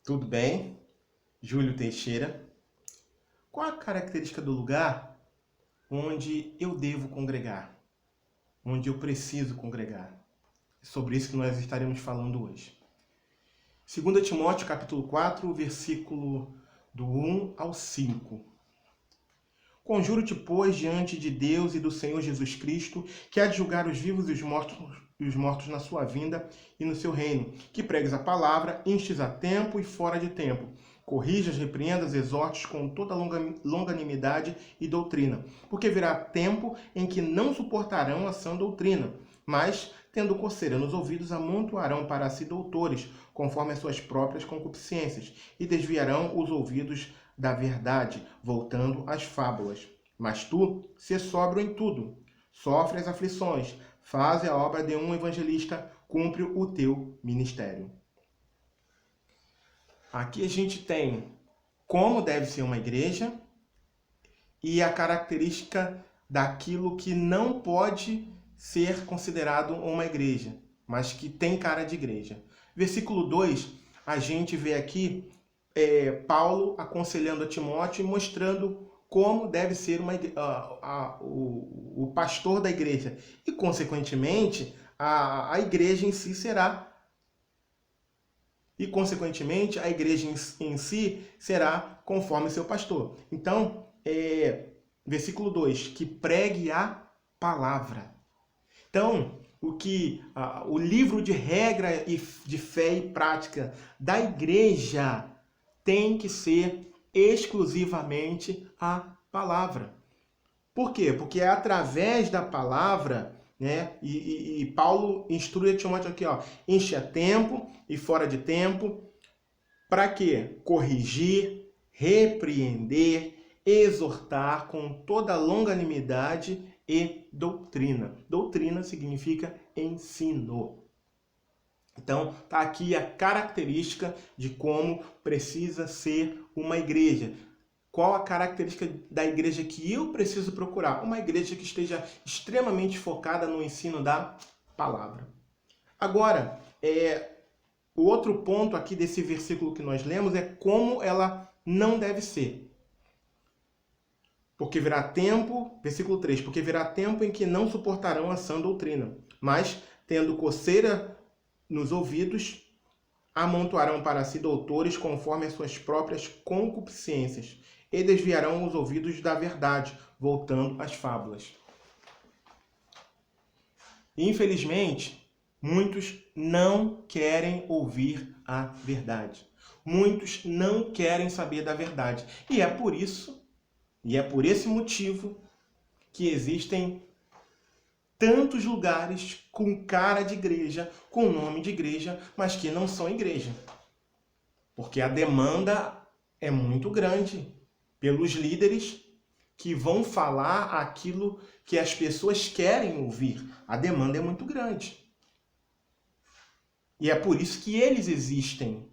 Tudo bem? Júlio Teixeira. Qual a característica do lugar onde eu devo congregar? Onde eu preciso congregar? É sobre isso que nós estaremos falando hoje. 2 Timóteo capítulo 4, versículo do 1 ao 5. Conjuro-te, pois, diante de Deus e do Senhor Jesus Cristo, que há de julgar os vivos e os mortos na sua vinda e no seu reino, que pregues a palavra, instes a tempo e fora de tempo, corrijas, repreendas, exortes com toda longanimidade e doutrina, porque virá tempo em que não suportarão a sã doutrina, mas, tendo coceira nos ouvidos, amontoarão para si doutores, conforme as suas próprias concupiscências, e desviarão os ouvidos da verdade, voltando às fábulas. Mas tu, sê sóbrio em tudo, sofre as aflições, faze a obra de um evangelista, cumpre o teu ministério. Aqui a gente tem como deve ser uma igreja e a característica daquilo que não pode ser considerado uma igreja, mas que tem cara de igreja. Versículo 2, a gente vê aqui Paulo aconselhando a Timóteo e mostrando como deve ser o pastor da igreja. E, consequentemente, a igreja em si será. E, consequentemente, a igreja em si será conforme seu pastor. Então, versículo 2, que pregue a palavra. Então, o livro de regra e de fé e prática da igreja tem que ser exclusivamente a palavra. Por quê? Porque é através da palavra, né? E Paulo instrui a Timóteo aqui, ó, enche a tempo e fora de tempo. Para quê? Corrigir, repreender, exortar com toda longanimidade e doutrina. Doutrina significa ensino. Então, está aqui a característica de como precisa ser uma igreja. Qual a característica da igreja que eu preciso procurar? Uma igreja que esteja extremamente focada no ensino da palavra. Agora, o outro ponto aqui desse versículo que nós lemos é como ela não deve ser. Porque virá tempo, versículo 3, porque virá tempo em que não suportarão a sã doutrina, mas, tendo coceira nos ouvidos, amontoarão para si doutores conforme as suas próprias concupiscências, e desviarão os ouvidos da verdade, voltando às fábulas. Infelizmente, muitos não querem ouvir a verdade. Muitos não querem saber da verdade. E é por isso, e é por esse motivo, que existem tantos lugares com cara de igreja, com nome de igreja, mas que não são igreja. Porque a demanda é muito grande pelos líderes que vão falar aquilo que as pessoas querem ouvir. A demanda é muito grande. E é por isso que eles existem.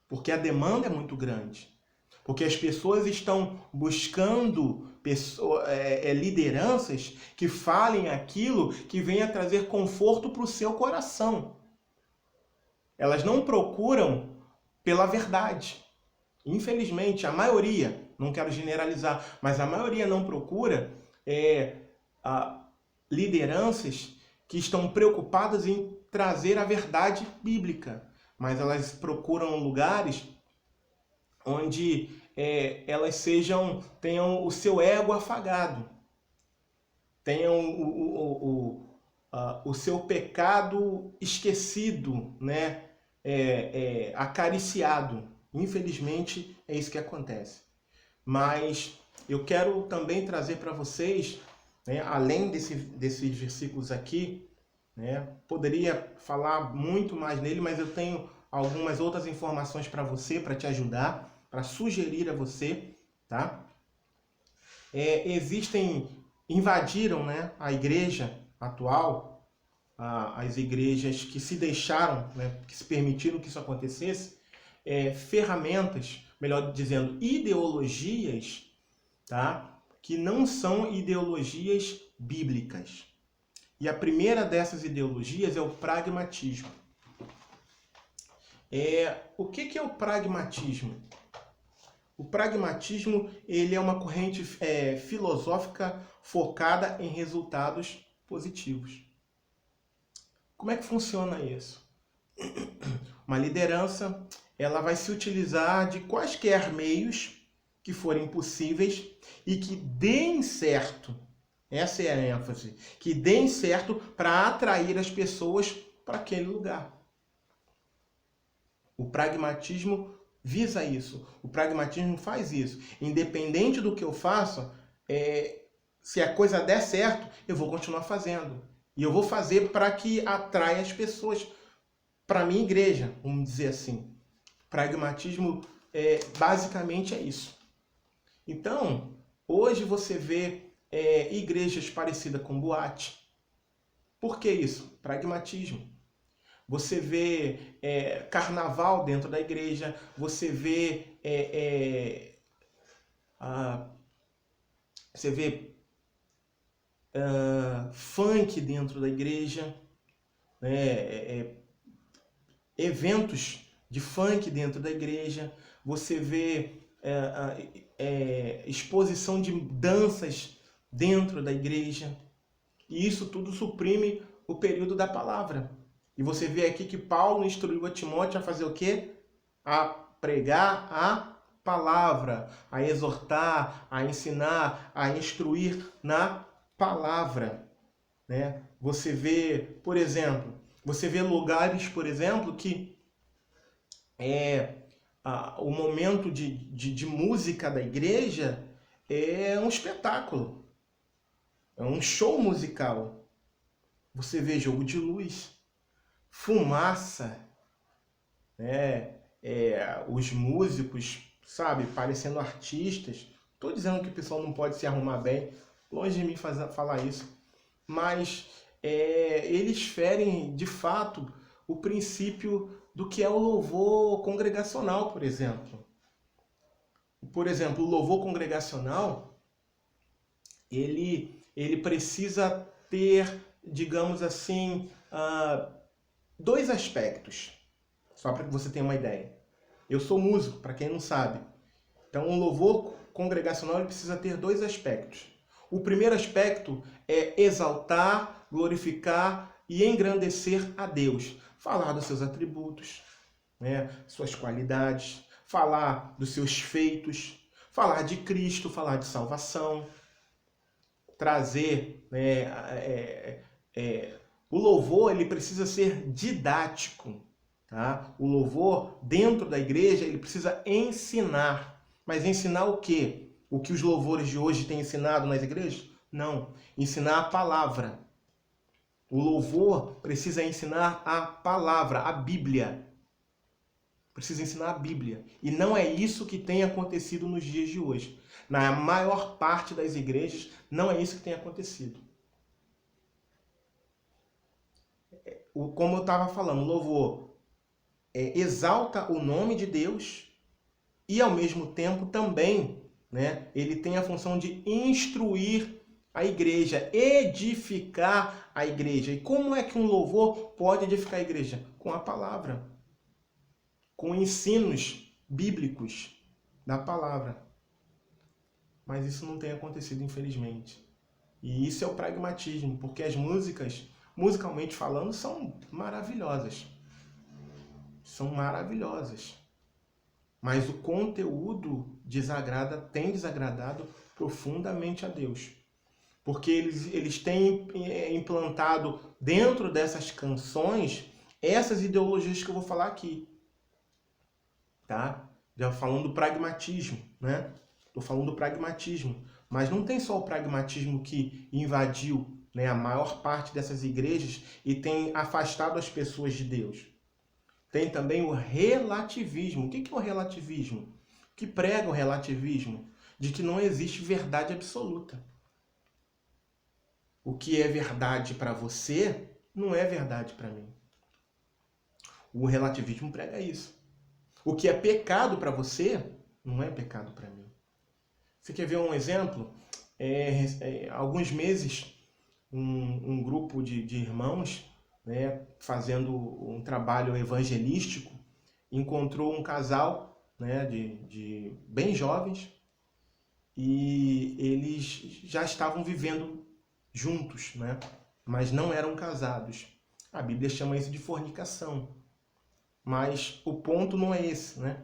Porque a demanda é muito grande. Porque as pessoas estão buscando lideranças que falem aquilo que venha trazer conforto para o seu coração. Elas não procuram pela verdade. Infelizmente, a maioria, não quero generalizar, mas a maioria não procura lideranças que estão preocupadas em trazer a verdade bíblica. Mas elas procuram lugares onde elas tenham o seu ego afagado, tenham o seu pecado esquecido, né? Acariciado. Infelizmente, é isso que acontece. Mas eu quero também trazer para vocês, né, além desses versículos aqui, né, poderia falar muito mais nele, mas eu tenho algumas outras informações para você, para te ajudar, para sugerir a você, tá? Invadiram, né, a igreja atual, as igrejas que se deixaram, né, que se permitiram que isso acontecesse, ferramentas, melhor dizendo, ideologias, tá, que não são ideologias bíblicas. E a primeira dessas ideologias é o pragmatismo. O que é o pragmatismo? O pragmatismo ele é uma corrente filosófica focada em resultados positivos. Como é que funciona isso? Uma liderança ela vai se utilizar de quaisquer meios que forem possíveis e que deem certo. Essa é a ênfase. Que deem certo para atrair as pessoas para aquele lugar. O pragmatismo visa isso. O pragmatismo faz isso. Independente do que eu faça, se a coisa der certo, eu vou continuar fazendo. E eu vou fazer para que atraia as pessoas para a minha igreja, vamos dizer assim. Pragmatismo basicamente é isso. Então, hoje você vê igrejas parecidas com boate. Por que isso? Pragmatismo. Você vê carnaval dentro da igreja, você vê funk dentro da igreja, eventos de funk dentro da igreja, você vê exposição de danças dentro da igreja, e isso tudo suprime o período da palavra. E você vê aqui que Paulo instruiu a Timóteo a fazer o quê? A pregar a palavra, a exortar, a ensinar, a instruir na palavra. Né? Você vê, por exemplo, lugares, por exemplo, que o momento de música da igreja é um espetáculo, é um show musical. Você vê jogo de luz, fumaça, os músicos, sabe, parecendo artistas. Estou dizendo que o pessoal não pode se arrumar bem, longe de mim falar isso, mas eles ferem, de fato, o princípio do que é o louvor congregacional, por exemplo. Por exemplo, o louvor congregacional, ele precisa ter, digamos assim, dois aspectos, só para que você tenha uma ideia. Eu sou músico, para quem não sabe. Então, um louvor congregacional ele precisa ter dois aspectos. O primeiro aspecto é exaltar, glorificar e engrandecer a Deus. Falar dos seus atributos, suas qualidades, falar dos seus feitos, falar de Cristo, falar de salvação, trazer o louvor ele precisa ser didático, tá? O louvor dentro da igreja ele precisa ensinar, mas ensinar o quê? O que os louvores de hoje têm ensinado nas igrejas? Não, ensinar a palavra. O louvor precisa ensinar a palavra, a Bíblia. Precisa ensinar a Bíblia. E não é isso que tem acontecido nos dias de hoje. Na maior parte das igrejas, não é isso que tem acontecido. Como eu estava falando, o louvor exalta o nome de Deus e, ao mesmo tempo, também ele tem a função de instruir a igreja, edificar a igreja. E como é que um louvor pode edificar a igreja? Com a palavra, com ensinos bíblicos da palavra. Mas isso não tem acontecido, infelizmente. E isso é o pragmatismo, porque as músicas, musicalmente falando, são maravilhosas. São maravilhosas. Mas o conteúdo tem desagradado profundamente a Deus. Porque eles têm implantado dentro dessas canções essas ideologias que eu vou falar aqui. Tá? Já falando do pragmatismo, né? Estou falando do pragmatismo. Mas não tem só o pragmatismo que invadiu a maior parte dessas igrejas e tem afastado as pessoas de Deus. Tem também o relativismo. O que é o relativismo? O que prega o relativismo? De que não existe verdade absoluta. O que é verdade para você não é verdade para mim. O relativismo prega isso. O que é pecado para você não é pecado para mim. Você quer ver um exemplo? Alguns meses, um grupo de irmãos fazendo um trabalho evangelístico encontrou um casal, né, de bem jovens, e eles já estavam vivendo juntos, né, mas não eram casados. A Bíblia chama isso de fornicação, mas o ponto não é esse, né?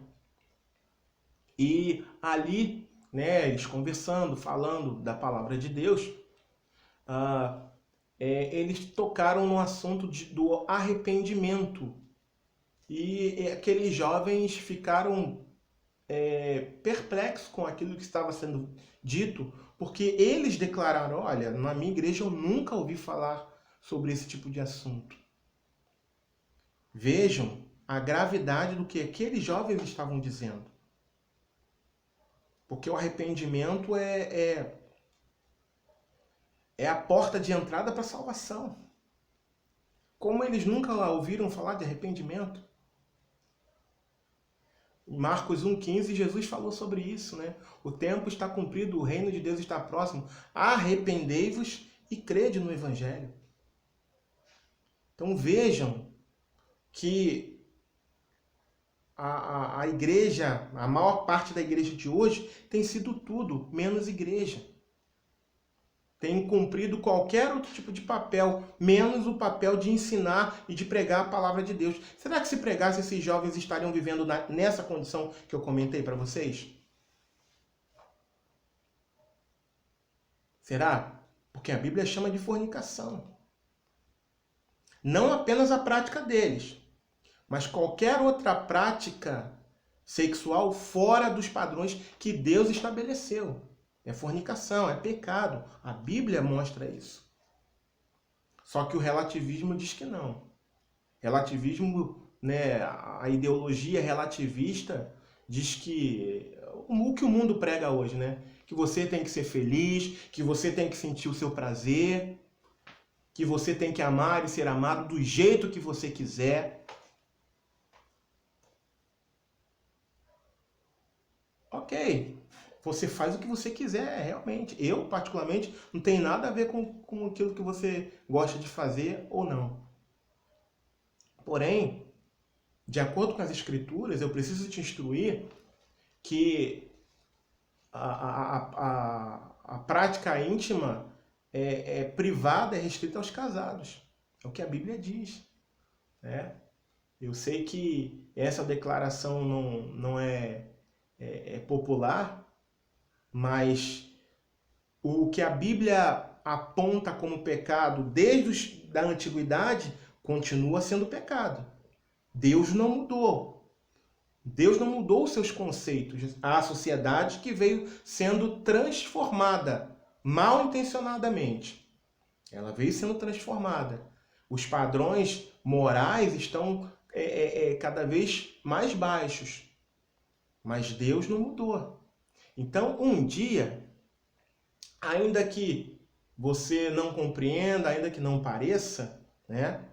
E ali, né, eles conversando, falando da palavra de Deus, eles tocaram no assunto do arrependimento. E aqueles jovens ficaram perplexos com aquilo que estava sendo dito, porque eles declararam: olha, na minha igreja eu nunca ouvi falar sobre esse tipo de assunto. Vejam a gravidade do que aqueles jovens estavam dizendo. Porque o arrependimento é a porta de entrada para a salvação. Como eles nunca ouviram falar de arrependimento? Em Marcos 1,15, Jesus falou sobre isso, né? O tempo está cumprido, o reino de Deus está próximo. Arrependei-vos e crede no Evangelho. Então vejam que a igreja, a maior parte da igreja de hoje, tem sido tudo menos igreja. Tem cumprido qualquer outro tipo de papel, menos o papel de ensinar e de pregar a palavra de Deus. Será que se pregasse, esses jovens estariam vivendo nessa condição que eu comentei para vocês? Será? Porque a Bíblia chama de fornicação. Não apenas a prática deles, mas qualquer outra prática sexual fora dos padrões que Deus estabeleceu. É fornicação, é pecado. A Bíblia mostra isso. Só que o relativismo diz que não. Relativismo, né, a ideologia relativista diz que o que o mundo prega hoje, né? Que você tem que ser feliz, que você tem que sentir o seu prazer, que você tem que amar e ser amado do jeito que você quiser. Ok, você faz o que você quiser, realmente. Eu, particularmente, não tenho nada a ver com aquilo que você gosta de fazer ou não. Porém, de acordo com as Escrituras, eu preciso te instruir que a prática íntima privada, é restrita aos casados. É o que a Bíblia diz, né? Eu sei que essa declaração não é popular, mas o que a Bíblia aponta como pecado desde da antiguidade continua sendo pecado. Deus não mudou. Deus não mudou os seus conceitos. A sociedade que veio sendo transformada mal intencionadamente. Ela veio sendo transformada. Os padrões morais estão cada vez mais baixos. Mas Deus não mudou. Então, um dia, ainda que você não compreenda, ainda que não pareça, né,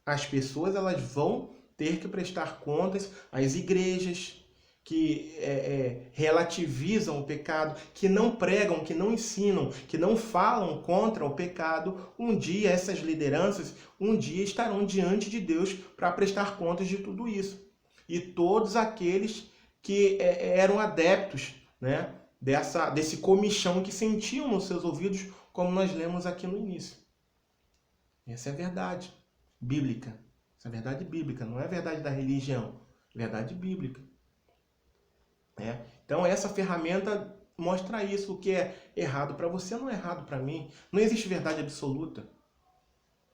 as pessoas elas vão ter que prestar contas às igrejas que relativizam o pecado, que não pregam, que não ensinam, que não falam contra o pecado. Um dia essas lideranças, estarão diante de Deus para prestar contas de tudo isso. E todos aqueles que eram adeptos, né, desse comichão que sentiam nos seus ouvidos, como nós lemos aqui no início. Essa é a verdade bíblica. Essa é a verdade bíblica, não é a verdade da religião, é a verdade bíblica. Então essa ferramenta mostra isso. O que é errado para você não é errado para mim. Não existe verdade absoluta.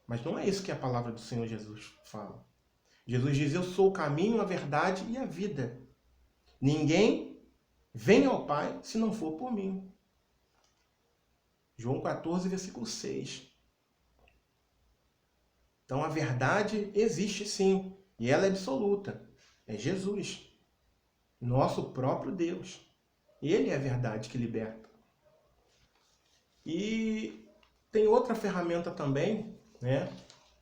Mas não é isso que a palavra do Senhor Jesus fala. Jesus diz: eu sou o caminho, a verdade e a vida. Ninguém vem ao Pai se não for por mim. João 14, versículo 6. Então a verdade existe sim, e ela é absoluta. É Jesus, nosso próprio Deus. Ele é a verdade que liberta. E tem outra ferramenta também, né,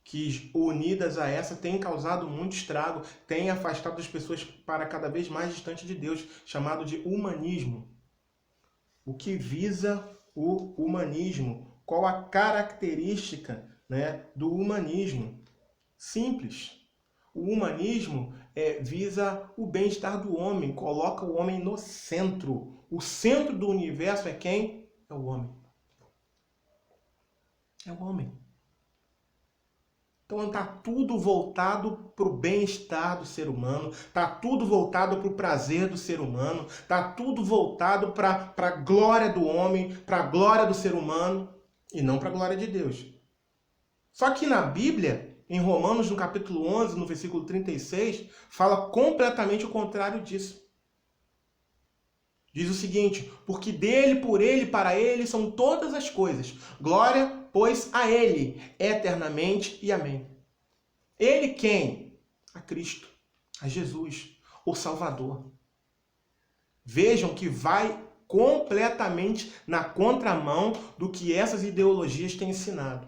que unidas a essa tem causado muito estrago, tem afastado as pessoas para cada vez mais distante de Deus, chamado de humanismo. O que visa o humanismo? Qual a característica, né, do humanismo? Simples. O humanismo visa o bem-estar do homem, coloca o homem no centro. O centro do universo é quem? É o homem. É o homem. Então está tudo voltado para o bem-estar do ser humano, está tudo voltado para o prazer do ser humano, está tudo voltado para a glória do homem, para a glória do ser humano e não para a glória de Deus. Só que na Bíblia, em Romanos, no capítulo 11, no versículo 36, fala completamente o contrário disso. Diz o seguinte: porque dele, por ele, para ele são todas as coisas. Glória, pois, a ele, eternamente e amém. Ele quem? A Cristo, a Jesus, o Salvador. Vejam que vai completamente na contramão do que essas ideologias têm ensinado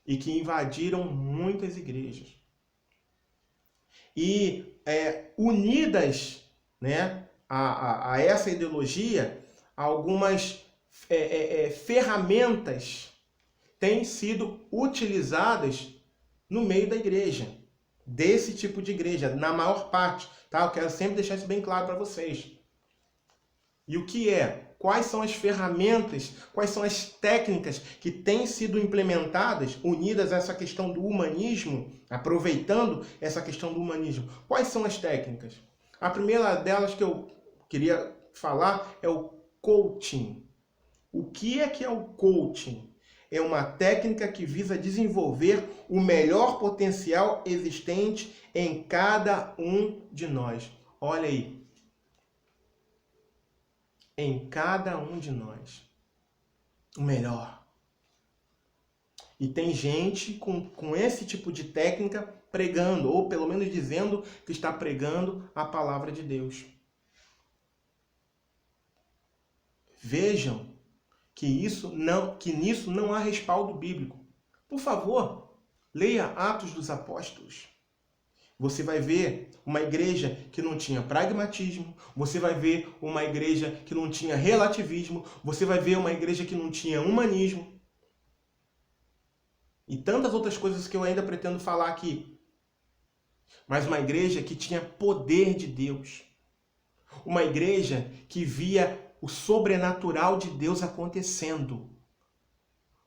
e que invadiram muitas igrejas. E unidas, né, a essa ideologia, algumas ferramentas têm sido utilizadas no meio da igreja, desse tipo de igreja, na maior parte, tá? Eu quero sempre deixar isso bem claro para vocês. E o que é? Quais são as ferramentas, quais são as técnicas que têm sido implementadas, unidas a essa questão do humanismo, aproveitando essa questão do humanismo? Quais são as técnicas? A primeira delas que eu queria falar é o coaching. O que é o coaching? É uma técnica que visa desenvolver o melhor potencial existente em cada um de nós. Olha aí. Em cada um de nós. O melhor. E tem gente com esse tipo de técnica pregando, ou pelo menos dizendo que está pregando a palavra de Deus. Vejam que nisso não há respaldo bíblico. Por favor, leia Atos dos Apóstolos. Você vai ver uma igreja que não tinha pragmatismo, você vai ver uma igreja que não tinha relativismo, você vai ver uma igreja que não tinha humanismo. E tantas outras coisas que eu ainda pretendo falar aqui. Mas uma igreja que tinha poder de Deus. Uma igreja que via o sobrenatural de Deus acontecendo.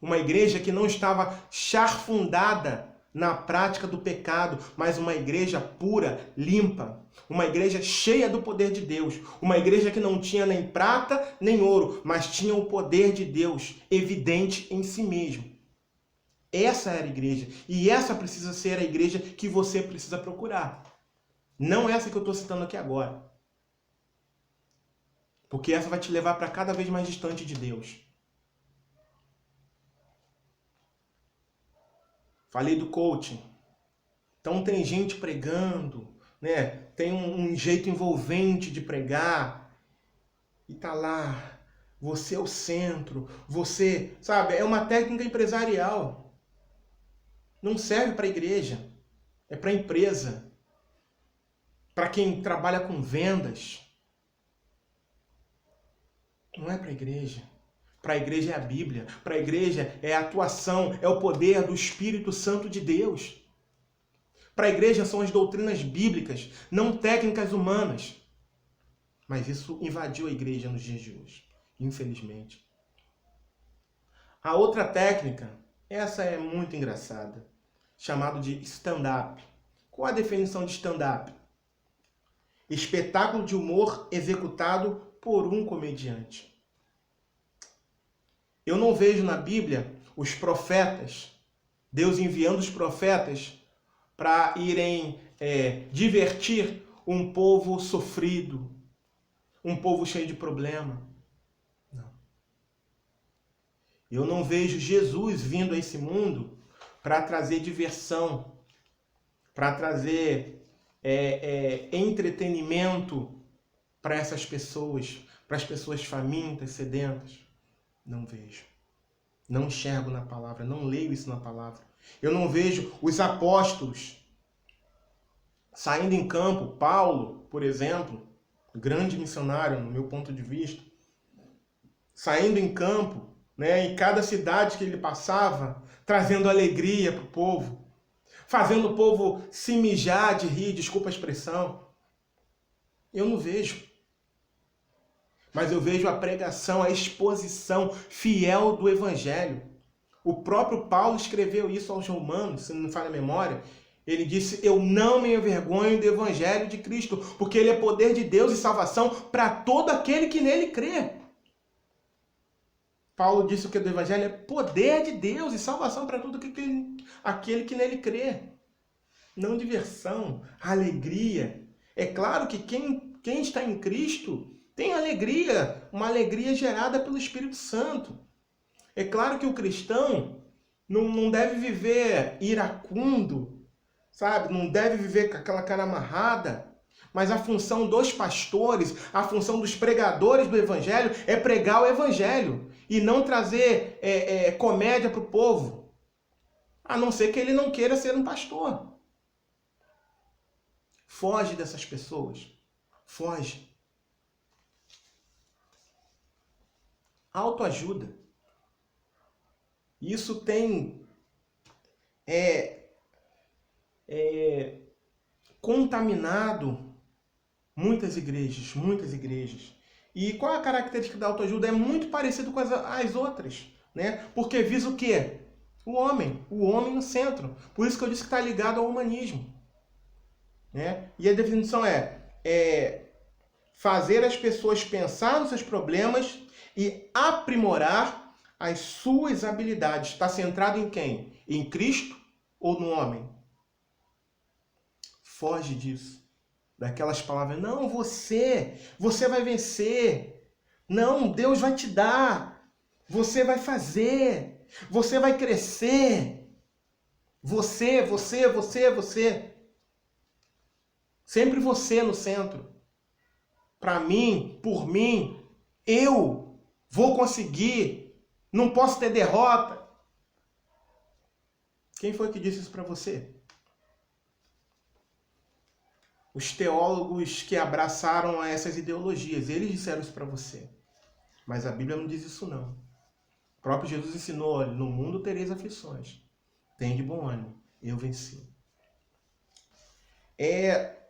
Uma igreja que não estava charfundada na prática do pecado, mas uma igreja pura, limpa. Uma igreja cheia do poder de Deus. Uma igreja que não tinha nem prata nem ouro, mas tinha o poder de Deus evidente em si mesmo. Essa era a igreja. E essa precisa ser a igreja que você precisa procurar. Não essa que eu estou citando aqui agora. Porque essa vai te levar para cada vez mais distante de Deus. Falei do coaching. Então tem gente pregando, né? Tem um jeito envolvente de pregar. E tá lá, você é o centro, você, sabe, é uma técnica empresarial. Não serve para a igreja, é para a empresa. Para quem trabalha com vendas. Não é para a igreja. Para a igreja é a Bíblia. Para a igreja é a atuação, é o poder do Espírito Santo de Deus. Para a igreja são as doutrinas bíblicas, não técnicas humanas. Mas isso invadiu a igreja nos dias de hoje, infelizmente. A outra técnica, essa é muito engraçada, chamado de stand-up. Qual a definição de stand-up? Espetáculo de humor executado por um comediante. Eu não vejo na Bíblia os profetas, Deus enviando os profetas para irem divertir um povo sofrido, um povo cheio de problema. Não. Eu não vejo Jesus vindo a esse mundo para trazer diversão, para trazer entretenimento para essas pessoas, para as pessoas famintas, sedentas. Não vejo. Não enxergo na palavra, não leio isso na palavra. Eu não vejo os apóstolos saindo em campo. Paulo, por exemplo, grande missionário, no meu ponto de vista, saindo em campo, né, em cada cidade que ele passava, trazendo alegria para o povo, fazendo o povo se mijar de rir, desculpa a expressão. Eu não vejo. Mas eu vejo a pregação, a exposição fiel do Evangelho. O próprio Paulo escreveu isso aos Romanos, se não me falha a memória. Ele disse, eu não me envergonho do Evangelho de Cristo, porque ele é poder de Deus e salvação para todo aquele que nele crê. Paulo disse que o Evangelho é poder de Deus e salvação para todo aquele que nele crê. Não diversão, alegria. É claro que quem está em Cristo tem alegria, uma alegria gerada pelo Espírito Santo. É claro que o cristão não deve viver iracundo, sabe? Não deve viver com aquela cara amarrada. Mas a função dos pastores, a função dos pregadores do Evangelho é pregar o Evangelho e não trazer comédia para o povo. A não ser que ele não queira ser um pastor. Foge dessas pessoas. Foge. Autoajuda. Isso tem contaminado muitas igrejas, muitas igrejas. E qual é a característica da autoajuda? É muito parecido com as outras, né? Porque visa o quê? O homem no centro. Por isso que eu disse que está ligado ao humanismo. Né? E a definição é fazer as pessoas pensar nos seus problemas e aprimorar as suas habilidades. Está centrado em quem? Em Cristo ou no homem? Foge disso. Daquelas palavras, não, você vai vencer. Não, Deus vai te dar. Você vai fazer. Você vai crescer. Você. Sempre você no centro. Para mim, por mim, eu vou conseguir. Não posso ter derrota. Quem foi que disse isso para você? Os teólogos que abraçaram essas ideologias, eles disseram isso para você. Mas a Bíblia não diz isso não. O próprio Jesus ensinou, olha, no mundo tereis aflições. Tem de bom ânimo, eu venci.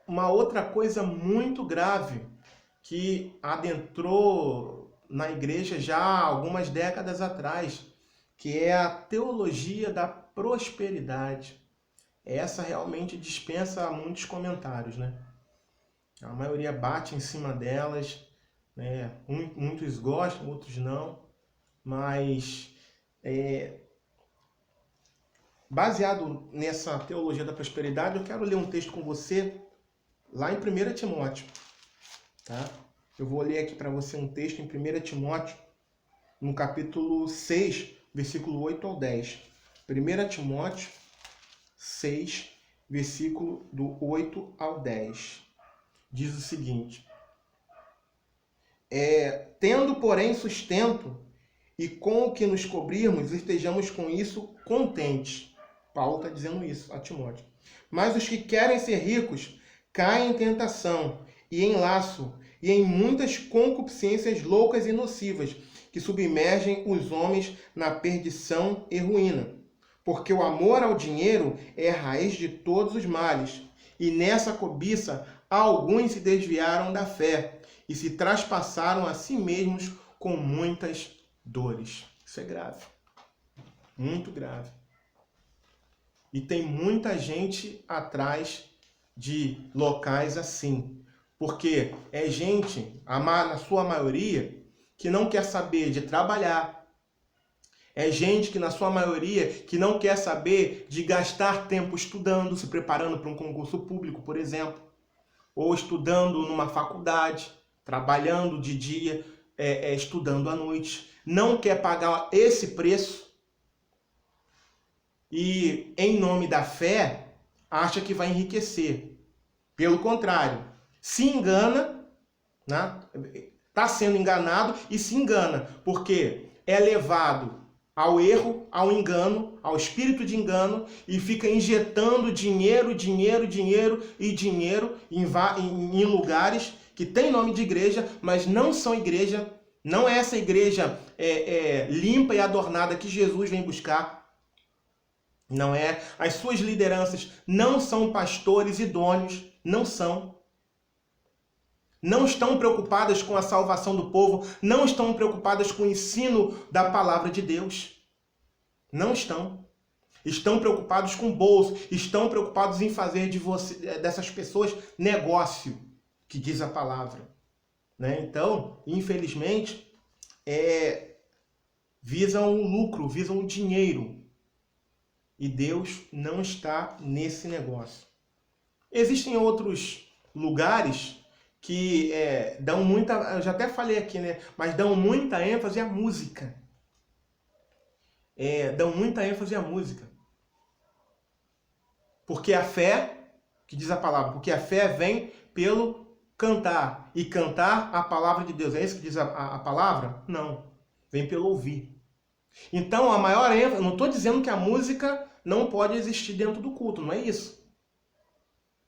Uma outra coisa muito grave que adentrou na igreja já há algumas décadas atrás, que é a teologia da prosperidade. Essa realmente dispensa muitos comentários, né? A maioria bate em cima delas, né? Muitos gostam, outros não, mas baseado nessa teologia da prosperidade, eu quero ler um texto com você lá em 1 Timóteo, tá? Eu vou ler aqui para você um texto em 1 Timóteo, no capítulo 6, versículo 8 ao 10. 1 Timóteo 6, versículo do 8 ao 10. Diz o seguinte: tendo, porém, sustento, e com o que nos cobrirmos, estejamos com isso contentes. Paulo está dizendo isso a Timóteo. Mas os que querem ser ricos caem em tentação e em laço e em muitas concupiscências loucas e nocivas, que submergem os homens na perdição e ruína. Porque o amor ao dinheiro é a raiz de todos os males, e nessa cobiça alguns se desviaram da fé e se traspassaram a si mesmos com muitas dores. Isso é grave, muito grave. E tem muita gente atrás de locais assim, porque é gente, na sua maioria, que não quer saber de trabalhar. É gente que, na sua maioria, que não quer saber de gastar tempo estudando, se preparando para um concurso público, por exemplo, ou estudando numa faculdade, trabalhando de dia, estudando à noite. Não quer pagar esse preço e, em nome da fé, acha que vai enriquecer. Pelo contrário, se engana, né? Está sendo enganado e se engana, porque é levado ao erro, ao engano, ao espírito de engano, e fica injetando dinheiro em lugares que tem nome de igreja, mas não são igreja, não é essa igreja limpa e adornada que Jesus vem buscar. Não é. As suas lideranças não são pastores idôneos, não são. Não estão preocupadas com a salvação do povo, não estão preocupadas com o ensino da palavra de Deus. Não estão. Estão preocupados com o bolso, estão preocupados em fazer dessas pessoas negócio, que diz a palavra. Né? Então, infelizmente, visam o lucro, visam o dinheiro. E Deus não está nesse negócio. Existem outros lugares que dão muita, eu já até falei aqui, né? Mas dão muita ênfase à música. Dão muita ênfase à música. Porque a fé, que diz a palavra, porque a fé vem pelo cantar. E cantar a palavra de Deus. É isso que diz a palavra? Não. Vem pelo ouvir. Então, a maior ênfase, não estou dizendo que a música não pode existir dentro do culto, não é isso.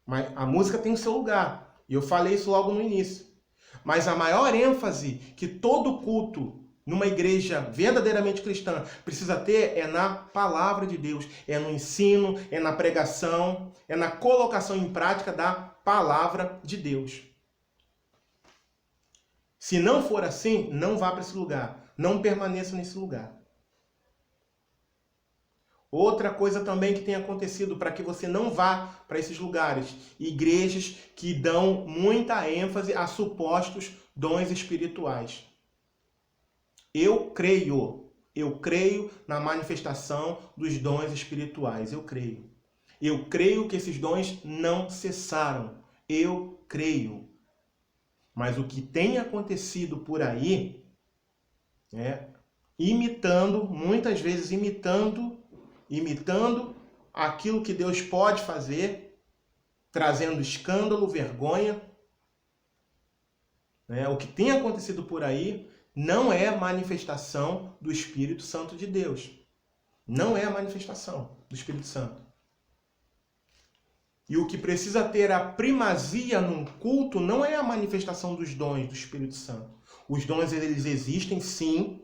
Mas a música tem o seu lugar. E eu falei isso logo no início. Mas a maior ênfase que todo culto numa igreja verdadeiramente cristã precisa ter é na palavra de Deus, é no ensino, é na pregação, é na colocação em prática da palavra de Deus. Se não for assim, não vá para esse lugar, não permaneça nesse lugar. Outra coisa também que tem acontecido para que você não vá para esses lugares, igrejas que dão muita ênfase a supostos dons espirituais. Eu creio na manifestação dos dons espirituais, eu creio. Eu creio que esses dons não cessaram, eu creio. Mas o que tem acontecido por aí, muitas vezes imitando aquilo que Deus pode fazer, trazendo escândalo, vergonha. O que tem acontecido por aí não é manifestação do Espírito Santo de Deus. Não é a manifestação do Espírito Santo. E o que precisa ter a primazia num culto não é a manifestação dos dons do Espírito Santo. Os dons, eles existem, sim.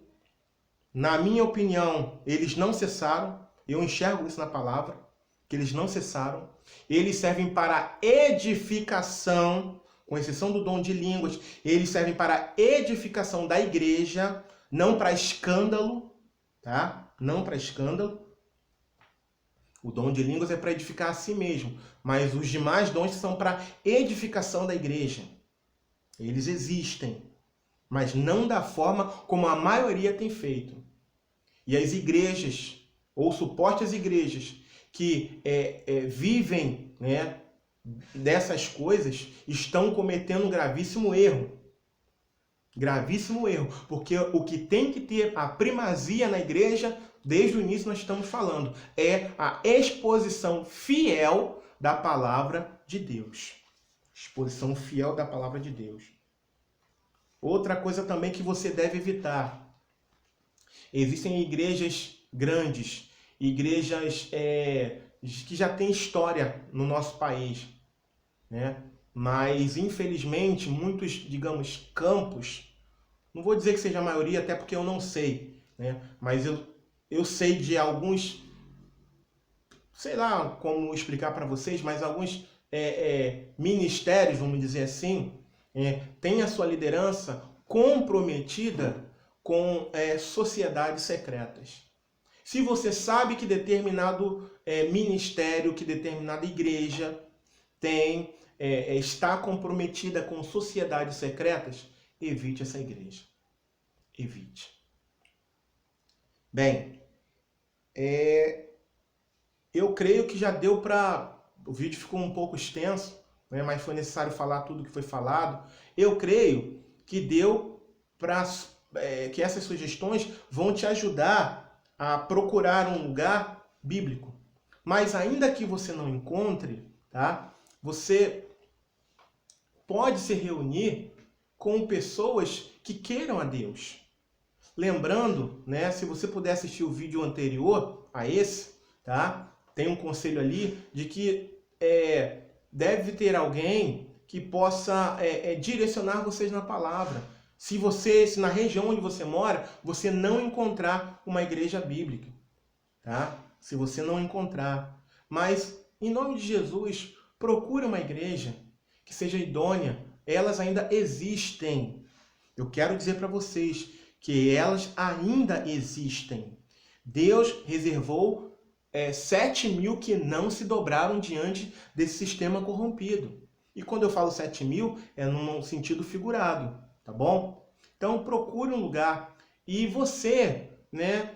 Na minha opinião, eles não cessaram. Eu enxergo isso na palavra, que eles não cessaram. Eles servem para edificação, com exceção do dom de línguas, eles servem para edificação da igreja, não para escândalo, tá? Não para escândalo. O dom de línguas é para edificar a si mesmo, mas os demais dons são para edificação da igreja. Eles existem, mas não da forma como a maioria tem feito. E as igrejas, ou supostas igrejas, que vivem dessas coisas, estão cometendo um gravíssimo erro. Gravíssimo erro. Porque o que tem que ter a primazia na igreja, desde o início nós estamos falando, é a exposição fiel da palavra de Deus. Exposição fiel da palavra de Deus. Outra coisa também que você deve evitar. Existem igrejas grandes, igrejas que já têm história no nosso país, né? Mas, infelizmente, muitos, digamos, campos, não vou dizer que seja a maioria, até porque eu não sei, né? Mas eu sei de alguns, sei lá como explicar para vocês, mas alguns ministérios, vamos dizer assim, têm a sua liderança comprometida com sociedades secretas. Se você sabe que determinado ministério, que determinada igreja está comprometida com sociedades secretas, evite essa igreja. Evite. Bem, eu creio que já deu para... O vídeo ficou um pouco extenso, né, mas foi necessário falar tudo que foi falado. Eu creio que deu para... que essas sugestões vão te ajudar a procurar um lugar bíblico. Mas ainda que você não encontre, tá? Você pode se reunir com pessoas que queiram a Deus. Lembrando, né, se você puder assistir o vídeo anterior a esse, tá? Tem um conselho ali de que deve ter alguém que possa direcionar vocês na palavra. Se na região onde você mora, você não encontrar uma igreja bíblica, tá? se você não encontrar. Mas, em nome de Jesus, procure uma igreja que seja idônea. Elas ainda existem. Eu quero dizer para vocês que elas ainda existem. Deus reservou 7.000 que não se dobraram diante desse sistema corrompido. E quando eu falo 7.000, é num sentido figurado, tá bom? Então procure um lugar. E você, né?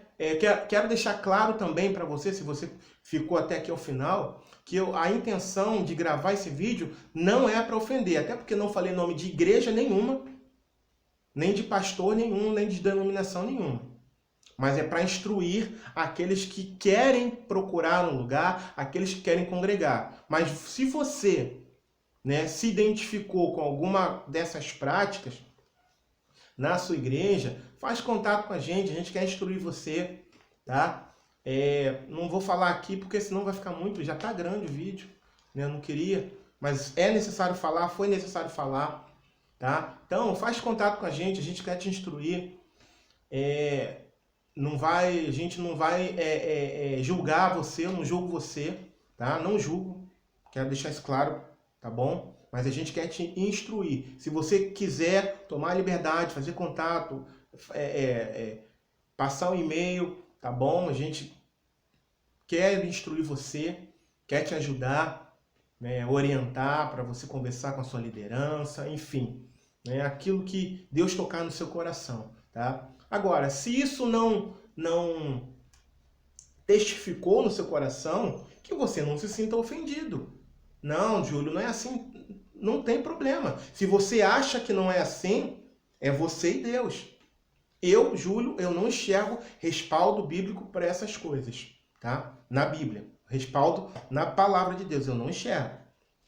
Quero deixar claro também para você, se você ficou até aqui ao final, que a intenção de gravar esse vídeo não é para ofender, até porque não falei nome de igreja nenhuma, nem de pastor nenhum, nem de denominação nenhuma. Mas é para instruir aqueles que querem procurar um lugar, aqueles que querem congregar. Mas se você, né, se identificou com alguma dessas práticas na sua igreja, faz contato com a gente quer instruir você, tá? Não vou falar aqui porque senão vai ficar muito, já tá grande o vídeo, né? Eu não queria, mas é necessário falar, foi necessário falar, tá? Então faz contato com a gente quer te instruir. A gente não vai julgar você, eu não julgo você, tá? Não julgo, quero deixar isso claro, tá bom? Mas a gente quer te instruir. Se você quiser tomar a liberdade, fazer contato, passar um e-mail, tá bom? A gente quer instruir você, quer te ajudar, né? Orientar para você conversar com a sua liderança, enfim, né? Aquilo que Deus tocar no seu coração, tá? Agora, se isso não testificou no seu coração, que você não se sinta ofendido. Não, Júlio, não é assim. Não tem problema. Se você acha que não é assim, é você e Deus. Eu, Júlio, eu não enxergo respaldo bíblico para essas coisas, tá? Na Bíblia. Respaldo na palavra de Deus, eu não enxergo.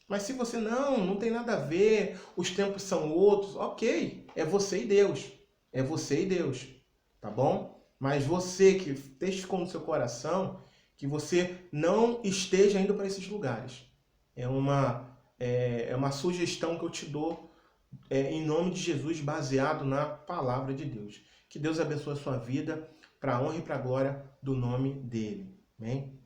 Mas se você não tem nada a ver, os tempos são outros, ok, é você e Deus. É você e Deus, tá bom? Mas você que testificou no seu coração que você não esteja indo para esses lugares. É uma sugestão que eu te dou em nome de Jesus, baseado na palavra de Deus. Que Deus abençoe a sua vida, para a honra e para a glória do nome dele. Amém?